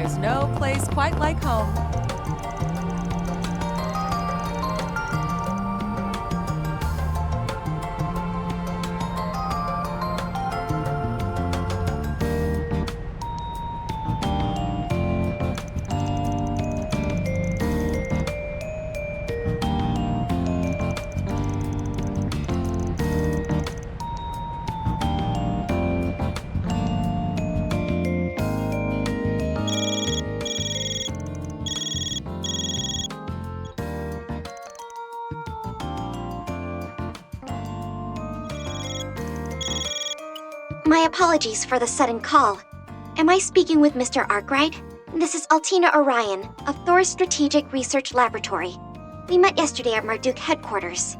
is no place quite like home. My apologies for the sudden call. Am I speaking with Mr. Arkwright? This is Altina Orion of Thor's Strategic Research Laboratory. We met yesterday at Marduk headquarters.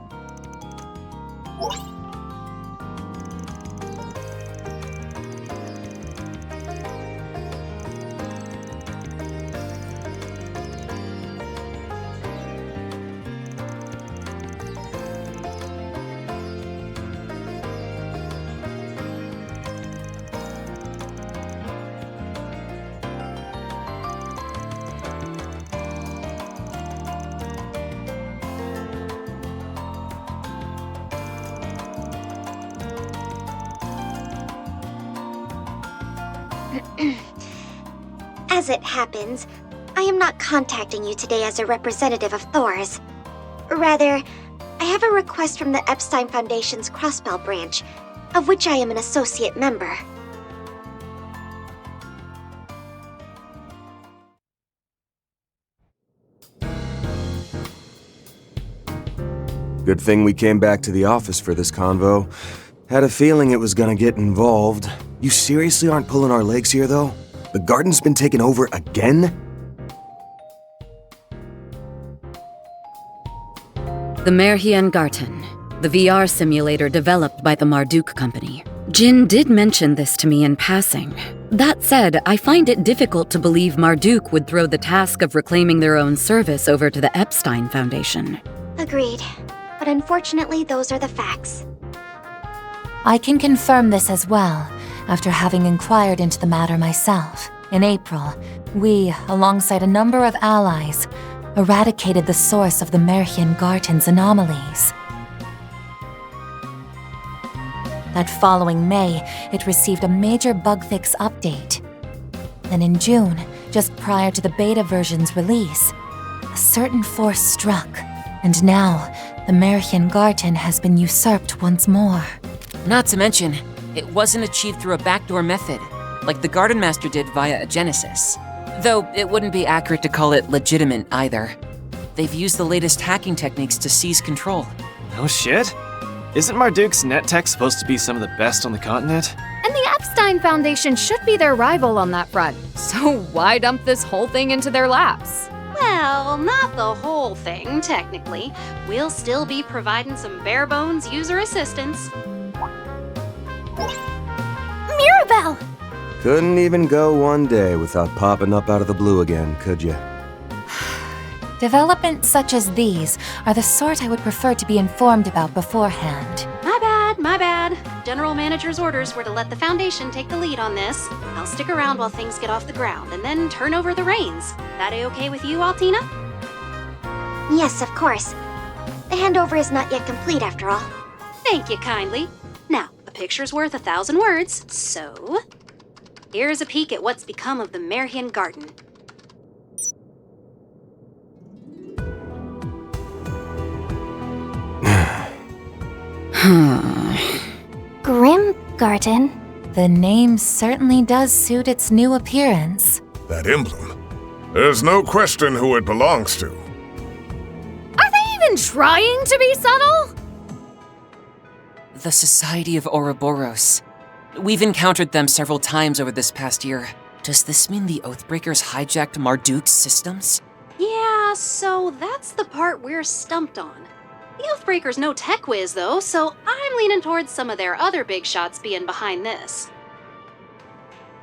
As it happens, I am not contacting you today as a representative of Thor's. Rather, I have a request from the Epstein Foundation's Crossbell branch, of which I am an associate member. Good thing we came back to the office for this convo. Had a feeling it was gonna get involved. You seriously aren't pulling our legs here, though? The garden's been taken over again? The Marchen Garten, the VR simulator developed by the Marduk company. Jin did mention this to me in passing. That said, I find it difficult to believe Marduk would throw the task of reclaiming their own service over to the Epstein Foundation. Agreed. But unfortunately, those are the facts. I can confirm this as well, after having inquired into the matter myself. In April, we, alongside a number of allies, eradicated the source of the Marchen Garten's anomalies. That following May, it received a major bug fix update. Then in June, just prior to the beta version's release, a certain force struck, and now the Marchen Garten has been usurped once more. Not to mention, it wasn't achieved through a backdoor method, like the Garden Master did via a Genesis. Though it wouldn't be accurate to call it legitimate either. They've used the latest hacking techniques to seize control. No shit? Isn't Marduk's net tech supposed to be some of the best on the continent? And the Epstein Foundation should be their rival on that front. So why dump this whole thing into their laps? Well, not the whole thing, technically. We'll still be providing some bare-bones user assistance. Mirabelle! Couldn't even go one day without popping up out of the blue again, could you? Developments such as these are the sort I would prefer to be informed about beforehand. My bad. General Manager's orders were to let the Foundation take the lead on this. I'll stick around while things get off the ground and then turn over the reins. That a-okay with you, Altina? Yes, of course. The handover is not yet complete, after all. Thank you kindly. Now, a picture's worth 1,000 words, so... here's a peek at what's become of the Marchen Garten. Grim Garten? The name certainly does suit its new appearance. That emblem. There's no question who it belongs to. Are they even trying to be subtle? The Society of Ouroboros. We've encountered them several times over this past year. Does this mean the Oathbreakers hijacked Marduk's systems? Yeah, so that's the part we're stumped on. The Oathbreakers no tech whiz, though, so I'm leaning towards some of their other big shots being behind this.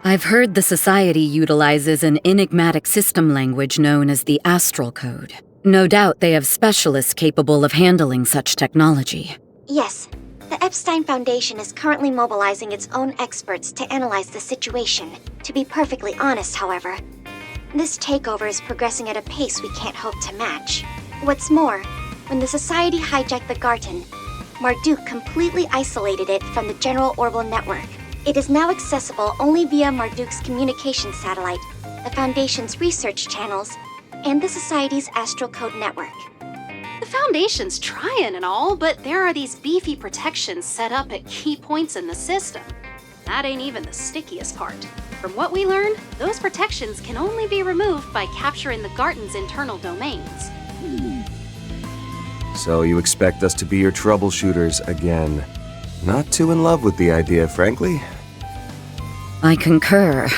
I've heard the Society utilizes an enigmatic system language known as the Astral Code. No doubt they have specialists capable of handling such technology. Yes. The Epstein Foundation is currently mobilizing its own experts to analyze the situation. To be perfectly honest, however, This takeover is progressing at a pace we can't hope to match. What's more, when the Society hijacked the Garten, Marduk completely isolated it from the general Orbital network. It is now accessible only via Marduk's communication satellite, the Foundation's research channels, and the Society's Astral Code network. The Foundation's trying and all, but there are these beefy protections set up at key points in the system. That ain't even the stickiest part. From what we learned, those protections can only be removed by capturing the Garten's internal domains. So you expect us to be your troubleshooters again. Not too in love with the idea, frankly. I concur.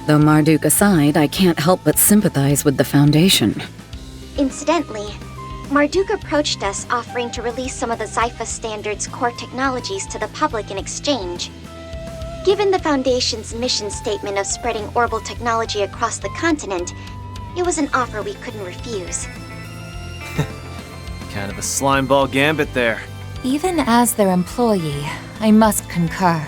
Though Marduk aside, I can't help but sympathize with the Foundation. Incidentally, Marduk approached us offering to release some of the Zypha Standard's core technologies to the public in exchange. Given the Foundation's mission statement of spreading Orbital technology across the continent, it was an offer we couldn't refuse. Kind of a slimeball gambit there. Even as their employee, I must concur.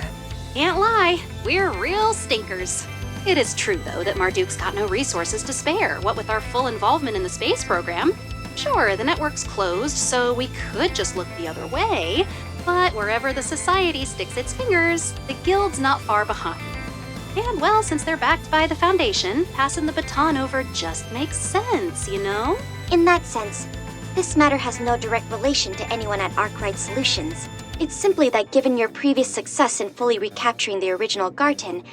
Can't lie, we're real stinkers. It is true, though, that Marduk's got no resources to spare, what with our full involvement in the space program. Sure, the network's closed, so we could just look the other way, but wherever the Society sticks its fingers, the Guild's not far behind. And well, since they're backed by the Foundation, passing the baton over just makes sense, you know? In that sense, this matter has no direct relation to anyone at Arkwright Solutions. It's simply that given your previous success in fully recapturing the original Garten,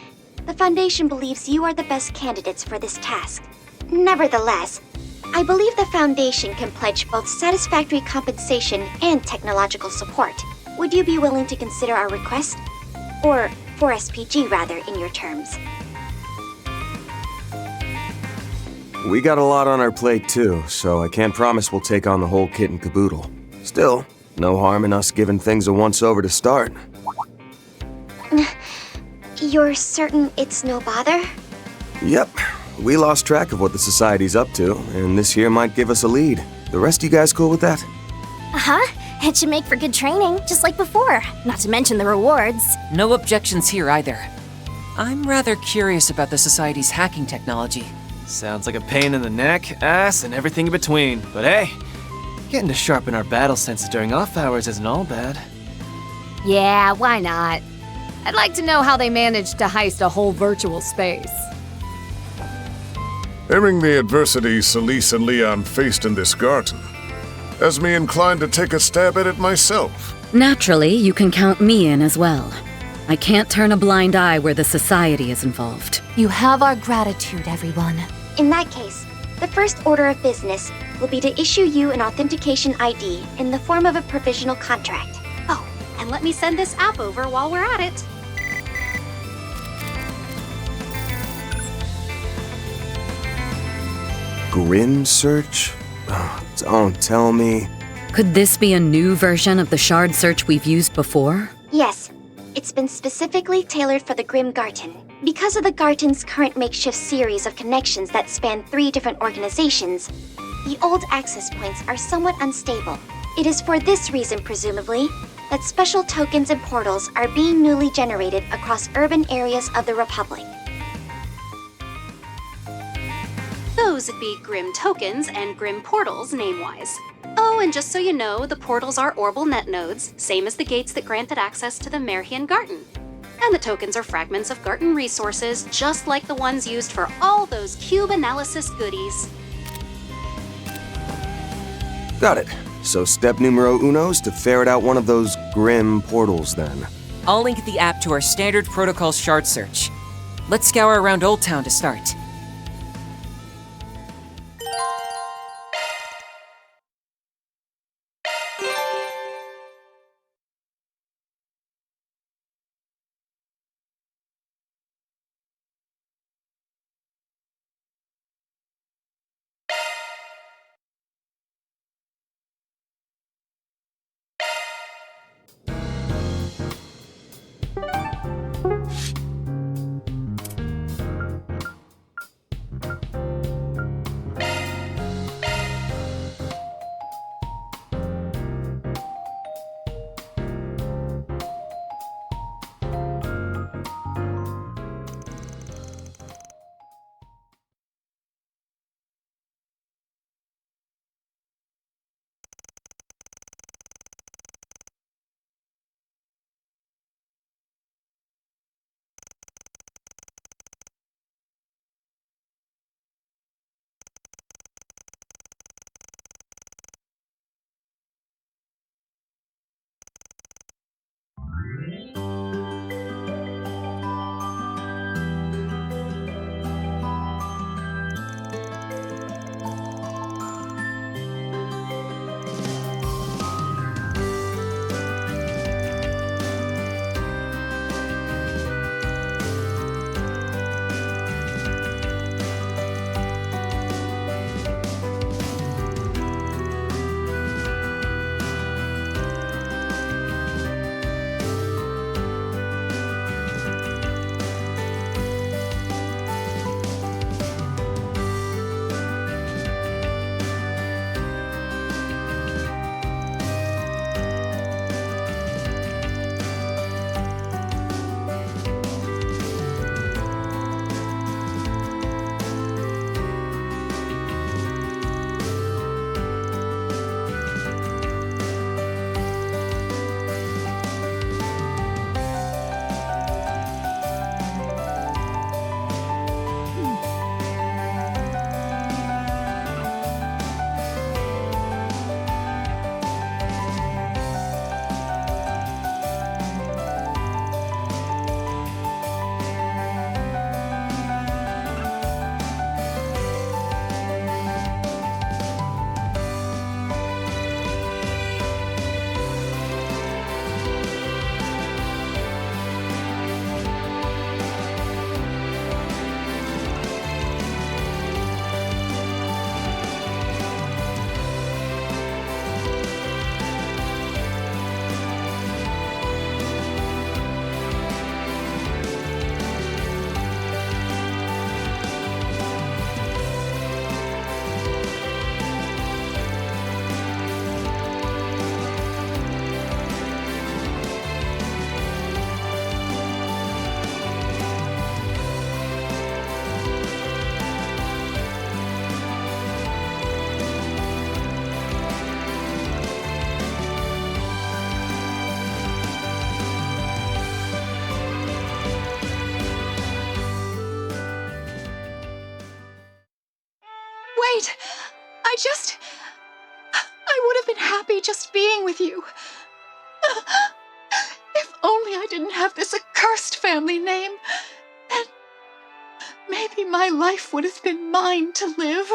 the Foundation believes you are the best candidates for this task. Nevertheless, I believe the Foundation can pledge both satisfactory compensation and technological support. Would you be willing to consider our request? Or 4SPG, rather, in your terms. We got a lot on our plate too, so I can't promise we'll take on the whole kit and caboodle. Still, no harm in us giving things a once-over to start. You're certain it's no bother? Yep. We lost track of what the Society's up to, and this here might give us a lead. The rest of you guys cool with that? Uh-huh. It should make for good training, just like before. Not to mention the rewards. No objections here either. I'm rather curious about the Society's hacking technology. Sounds like a pain in the neck, ass, and everything in between. But hey, getting to sharpen our battle senses during off hours isn't all bad. Yeah, why not? I'd like to know how they managed to heist a whole virtual space. Hearing the adversity Celise and Leon faced in this garden has me inclined to take a stab at it myself. Naturally, you can count me in as well. I can't turn a blind eye where the Society is involved. You have our gratitude, everyone. In that case, the first order of business will be to issue you an authentication ID in the form of a provisional contract. Oh, and let me send this app over while we're at it. Grim search? Oh, don't tell me. Could this be a new version of the shard search we've used before? Yes, it's been specifically tailored for the Grim Garten. Because of the Garten's current makeshift series of connections that span 3 different organizations, the old access points are somewhat unstable. It is for this reason, presumably, that special tokens and portals are being newly generated across urban areas of the Republic. Those would be Grim tokens and Grim portals, name-wise. Oh, and just so you know, the portals are Orbital net nodes, same as the gates that granted access to the Marchen Garten. And the tokens are fragments of Garten resources, just like the ones used for all those cube analysis goodies. Got it. So step numero uno is to ferret out one of those Grim portals then. I'll link the app to our standard protocol shard search. Let's scour around Old Town to start. right. I would have been happy just being with you. If only I didn't have this accursed family name, then maybe my life would have been mine to live.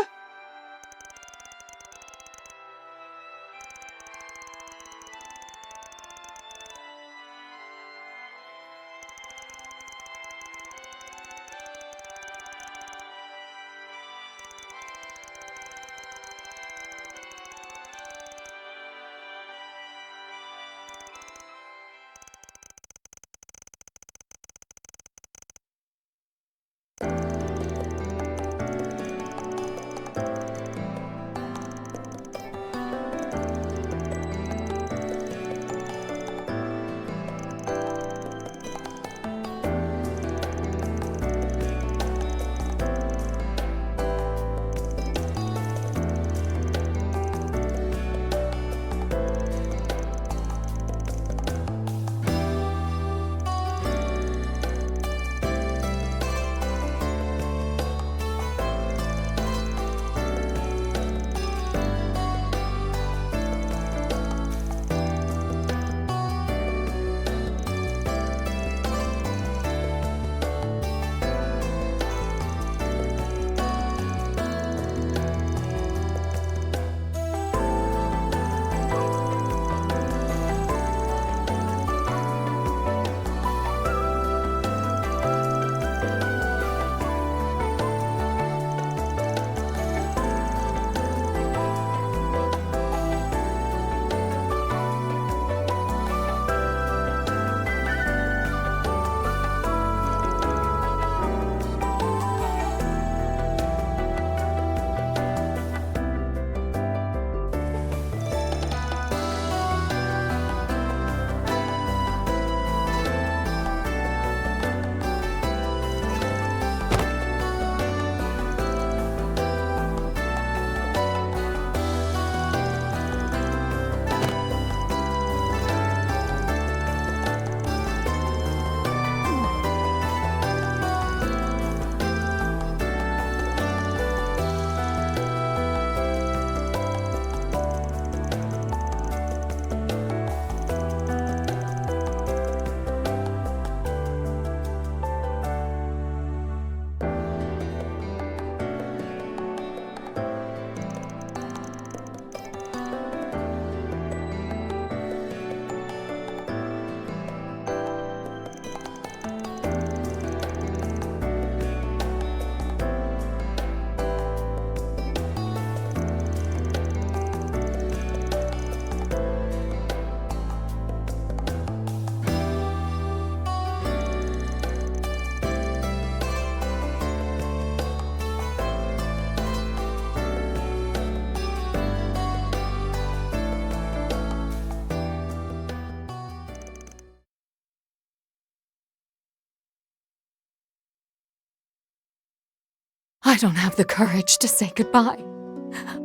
I don't have the courage to say goodbye.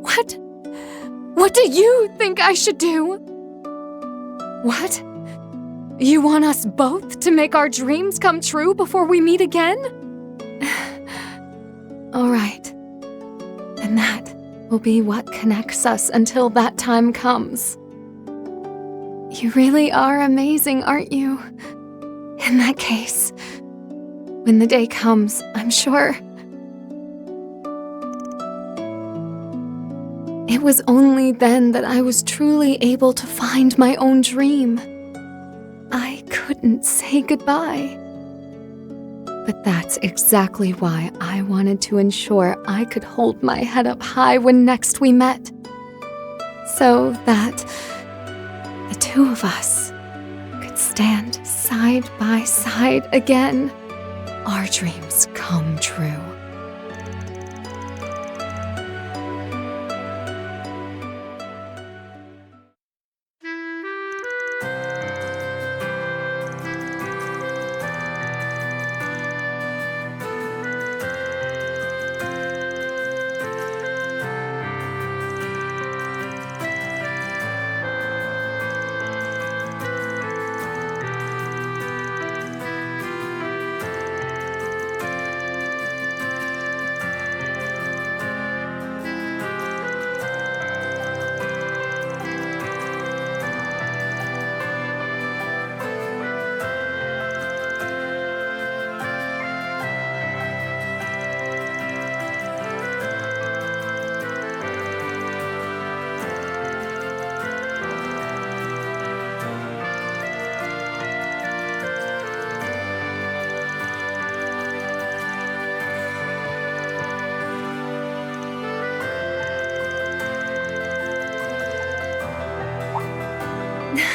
What do you think I should do? What? You want us both to make our dreams come true before we meet again? All right. And that will be what connects us until that time comes. You really are amazing, aren't you? In that case, when the day comes, I'm sure it was only then that I was truly able to find my own dream. I couldn't say goodbye. But that's exactly why I wanted to ensure I could hold my head up high when next we met. So that the two of us could stand side by side again. Our dreams come true.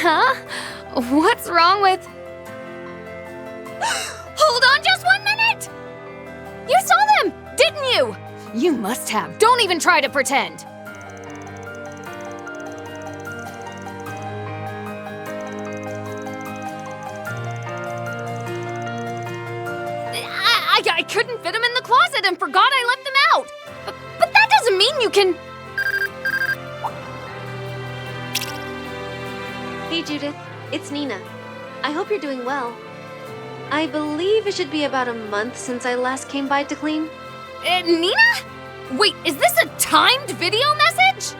Huh? What's wrong with... Hold on just 1 minute! You saw them, didn't you? You must have. Don't even try to pretend. I couldn't fit them in the closet and forgot I left them out. But that doesn't mean you can... Hey Judith, it's Nina. I hope you're doing well. I believe it should be about a month since I last came by to clean. Nina? Wait, is this a timed video message?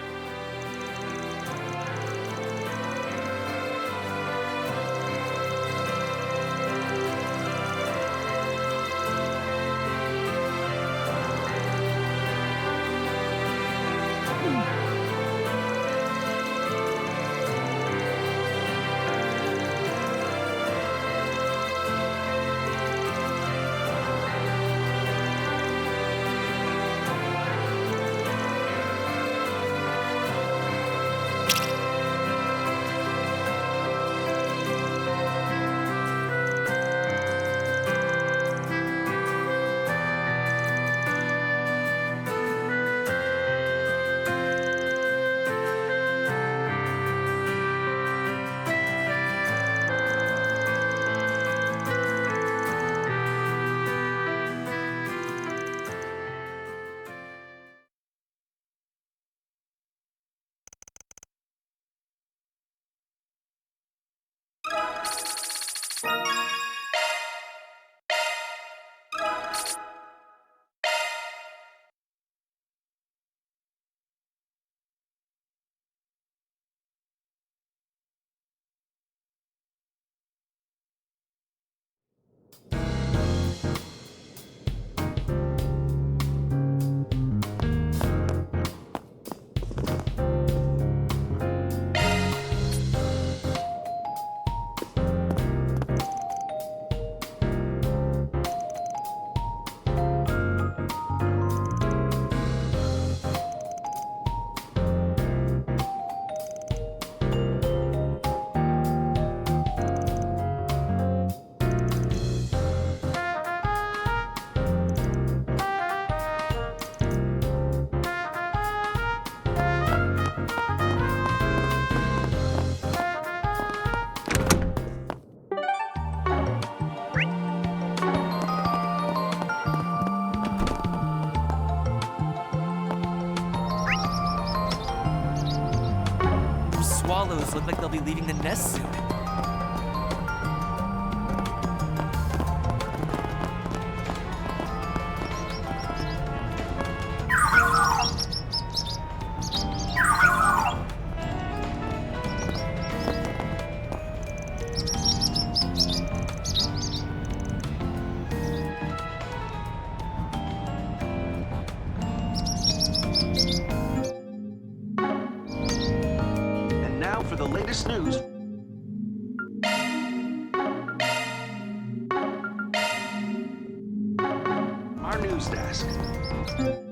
Swallows look like they'll be leaving the nest soon. For the latest news. Our news desk.